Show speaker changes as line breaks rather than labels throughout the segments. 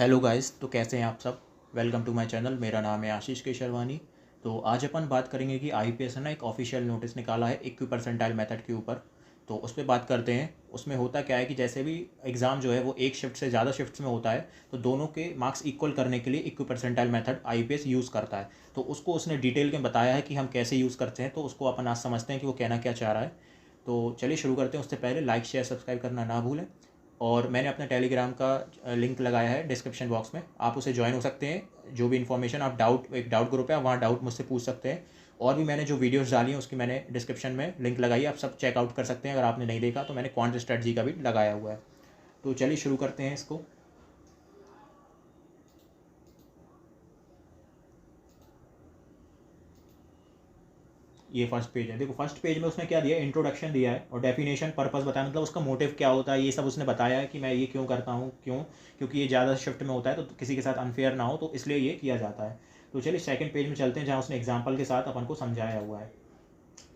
Hello guys, तो कैसे हैं आप सब। Welcome to my channel. मेरा नाम है आशीष केशरवानी। तो आज अपन बात करेंगे कि आईपीएस है ना एक ऑफिशियल नोटिस निकाला है इक्वी परसेंटाइल मेथड के ऊपर। तो उस पर बात करते हैं। उसमें होता क्या है कि जैसे भी एग्ज़ाम जो है वो एक शिफ्ट से ज़्यादा शिफ्ट्स में होता है, तो दोनों के मार्क्स इक्वल करने के लिए equi percentile method IPS use करता है। तो उसको उसने डिटेल में बताया है कि हम कैसे यूज़ करते हैं, तो उसको अपन आज समझते हैं कि वो कहना क्या चाह रहा है। तो चलिए शुरू करते हैं। उससे पहले लाइक शेयर सब्सक्राइब करना ना भूलें। और मैंने अपने टेलीग्राम का लिंक लगाया है डिस्क्रिप्शन बॉक्स में, आप उसे ज्वाइन हो सकते हैं। जो भी इन्फॉर्मेशन आप एक डाउट ग्रुप है, आप वहाँ डाउट मुझसे पूछ सकते हैं। और भी मैंने जो वीडियोस डाली हैं उसकी मैंने डिस्क्रिप्शन में लिंक लगाई है, आप सब चेकआउट कर सकते हैं। अगर आपने नहीं देखा तो मैंने क्वांट स्ट्रेटजी का भी लगाया हुआ है। तो चलिए शुरू करते हैं इसको। ये फर्स्ट पेज है। देखो फर्स्ट पेज में उसने क्या दिया, इंट्रोडक्शन दिया है और डेफिनेशन पर्पस बताया, मतलब उसका मोटिव क्या होता है ये सब उसने बताया है कि मैं ये क्यों करता हूँ, क्यों, क्योंकि ये ज़्यादा शिफ्ट में होता है तो किसी के साथ अनफेयर ना हो, तो इसलिए ये किया जाता है। तो चलिए सेकंड पेज में चलते हैं जहाँ उसने एग्जाम्पल के साथ अपन को समझाया हुआ है।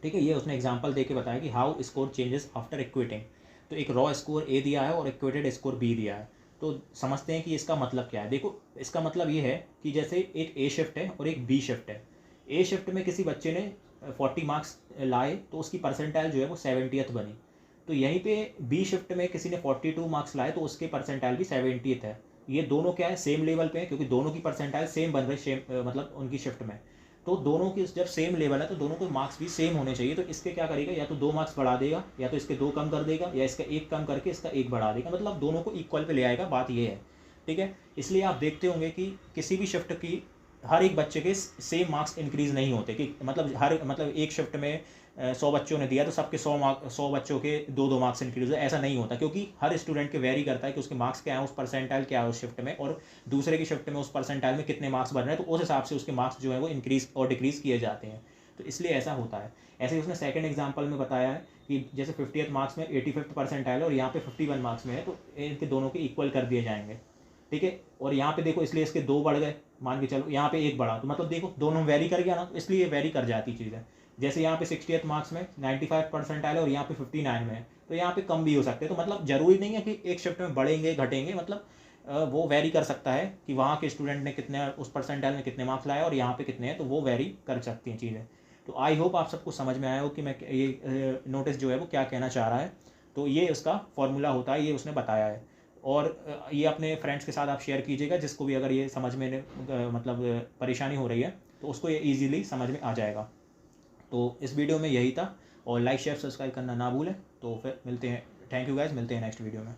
ठीक है, ये उसने एग्जाम्पल दे के बताया कि हाउ स्कोर चेंजेस आफ्टर इक्विटिंग। तो एक रॉ स्कोर ए दिया है और इक्वेटेड स्कोर बी दिया है। तो समझते हैं कि इसका मतलब क्या है। देखो इसका मतलब ये है कि जैसे एक ए शिफ्ट है और एक बी शिफ्ट है। ए शिफ्ट में किसी बच्चे ने 40 मार्क्स लाए तो उसकी परसेंटाइल जो है वो 70th बनी। तो यहीं पे बी शिफ्ट में किसी ने 42 मार्क्स लाए तो उसके परसेंटाइल भी 70th है। ये दोनों क्या है, सेम लेवल पे है, क्योंकि दोनों की परसेंटाइल सेम बन रही, सेम मतलब उनकी शिफ्ट में। तो दोनों की जब सेम लेवल है तो दोनों को मार्क्स भी सेम होने चाहिए। तो इसके क्या करेगा, या तो 2 मार्क्स बढ़ा देगा, या तो इसके 2 कम कर देगा, या इसका 1 कम करके इसका 1 बढ़ा देगा, मतलब दोनों को इक्वल पे ले आएगा। बात ये है। ठीक है, इसलिए आप देखते होंगे कि किसी भी शिफ्ट की हर एक बच्चे के सेम मार्क्स इंक्रीज नहीं होते, कि मतलब एक शिफ्ट में 100 बच्चों ने दिया तो सबके 100 बच्चों के 2-2 मार्क्स इंक्रीज हो, ऐसा नहीं होता, क्योंकि हर स्टूडेंट के वेरी करता है कि उसके मार्क्स क्या है, उस परसेंटाइल क्या है उस शिफ्ट में, और दूसरे की शिफ्ट में उस परसेंटाइल में कितने मार्क्स बन रहे हैं, तो उस हिसाब से उसके मार्क्स जो है वो इंक्रीज और डिक्रीज किए जाते हैं। तो इसलिए ऐसा होता है। ऐसे ही उसने सेकंड एग्जांपल में बताया है कि जैसे 50th मार्क्स में 85th परसेंटाइल है और यहाँ पे 51 मार्क्स में है, तो इनके दोनों के इक्वल कर दिए जाएंगे। ठीक है, और यहाँ पे देखो इसलिए इसके 2 बढ़ गए, मान के चलो यहाँ पे 1 बढ़ा, तो मतलब देखो दोनों वेरी कर गया ना, तो इसलिए वेरी कर जाती चीज़ है। जैसे यहाँ पे 60th मार्क्स में 95 परसेंटाइल है और यहाँ पे 59 में है, तो यहाँ पे कम भी हो सकते हैं। तो मतलब जरूरी नहीं है कि एक शिफ्ट में बढ़ेंगे घटेंगे, मतलब वो वेरी कर सकता है कि वहाँ के स्टूडेंट ने कितने, उस परसेंटाइल में कितने मार्क्स लाए और यहाँ पे कितने हैं, तो वो वेरी कर सकती हैं चीज़ें। तो आई होप आप सबको समझ में आया हो कि मैं ये नोटिस जो है वो क्या कहना चाह रहा है। तो ये उसका फॉर्मूला होता है, ये उसने बताया है। और ये अपने फ्रेंड्स के साथ आप शेयर कीजिएगा, जिसको भी अगर ये समझ में मतलब परेशानी हो रही है तो उसको ये ईजिली समझ में आ जाएगा। तो इस वीडियो में यही था, और लाइक शेयर सब्सक्राइब करना ना भूलें। तो फिर मिलते हैं। थैंक यू गाइज, मिलते हैं नेक्स्ट वीडियो में।